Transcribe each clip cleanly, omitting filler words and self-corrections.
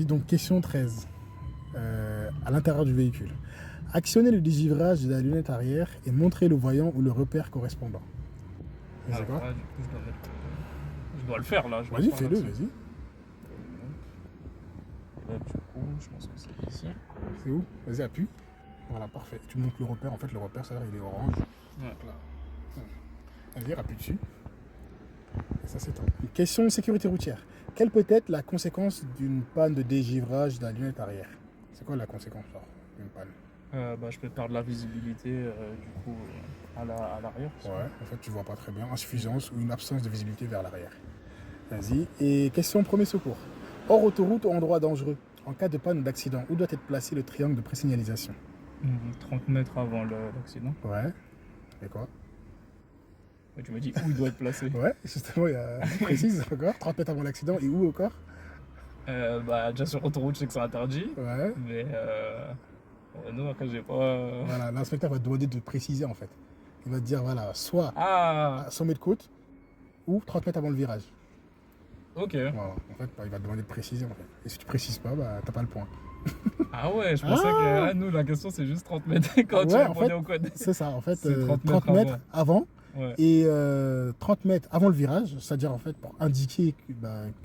Donc, question 13. À l'intérieur du véhicule. Actionnez le dégivrage de la lunette arrière et montrez le voyant ou le repère correspondant. Ah, C'est quoi? ouais, du coup, je dois le faire là. Vas-y, fais-le, vas-y. Là, du coup, je pense que c'est ici. C'est où? Vas-y, appuie. Voilà, parfait. Tu montres le repère. En fait, le repère, ça, il est orange. Ouais. Vas-y, appuie dessus. Et ça, c'est tout. Une question de sécurité routière. Quelle peut être la conséquence d'une panne de dégivrage de la lunette arrière? C'est quoi la conséquence d'une panne? Je peux perdre la visibilité du coup à l'arrière. Ouais, en fait, tu vois pas très bien. Insuffisance ou une absence de visibilité vers l'arrière. Vas-y. Et question premier secours. Hors autoroute ou endroit dangereux, en cas de panne ou d'accident, où doit être placé le triangle de présignalisation? 30 mètres avant l'accident. Ouais. Et quoi? Et tu m'as dit où il doit être placé. Ouais, justement, il y a précise encore. 30 mètres avant l'accident et où encore? Déjà sur autoroute, je sais que c'est interdit. Ouais. Mais non, après, j'ai pas. Voilà, l'inspecteur va te demander de préciser en fait. Il va te dire, voilà, soit Ah, à 100 mètres de côte ou 30 mètres avant le virage. ok. Voilà, en fait, il va te demander de préciser en fait. Et si tu précises pas, t'as pas le point. Ah ouais, je pensais que nous, la question c'est juste 30 mètres quand tu Ouais, en répondais fait, au code. c'est ça, en fait, C'est 30 mètres avant. Ouais. Et 30 mètres avant le virage, c'est-à-dire en fait pour indiquer que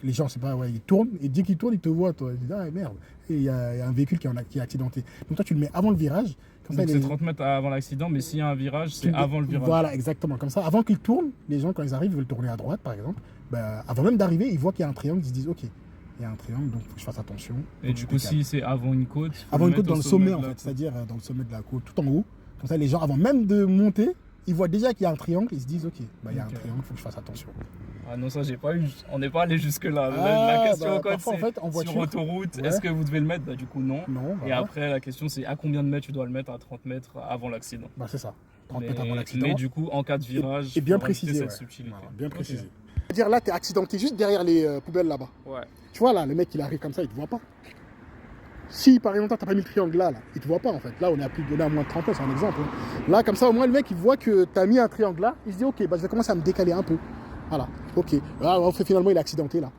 les gens, c'est pas, ouais, ils tournent, et dès qu'ils tournent, ils te voient, toi. Ils disent, ah merde, et il y a un véhicule qui est accidenté. Donc toi, tu le mets avant le virage. Comme Donc ça, c'est 30 mètres avant l'accident, mais s'il y a un virage, c'est avant le virage. Voilà, exactement. Comme ça, avant qu'ils tournent, les gens, quand ils arrivent, ils veulent tourner à droite, par exemple. Avant même d'arriver, ils voient qu'il y a un triangle, ils se disent, ok, il y a un triangle, donc il faut que je fasse attention. Et du coup, si c'est avant une côte, avant une côte dans le sommet, en fait, c'est-à-dire dans le sommet de la côte, tout en haut. Comme ça, les gens, avant même de monter, ils voient déjà qu'il y a un triangle, ils se disent, ok, il y a un triangle, il faut que je fasse attention. Ah non, ça j'ai pas eu, on n'est pas allé jusque là. Ah, la question au code, parfois, c'est en fait, en voiture, sur autoroute, ouais. est-ce que vous devez le mettre? Du coup non. Non. Et après la question c'est à combien de mètres tu dois le mettre? À 30 mètres avant l'accident. C'est ça, 30 mètres avant l'accident. Mais du coup en cas de virage, et bien précisé, cette subtilité. Voilà, bien précisé. C'est-à-dire là, tu es accidenté juste derrière les poubelles là-bas. Ouais. Tu vois là, le mec il arrive comme ça, il te voit pas. Si par exemple t'as pas mis le triangle là, il te voit pas en fait. Là on est à moins de 30 mètres, c'est un exemple. Là comme ça au moins le mec il voit que tu as mis un triangle là, il se dit ok, je vais commencer à me décaler un peu. Voilà, ok. Là finalement il est accidenté là.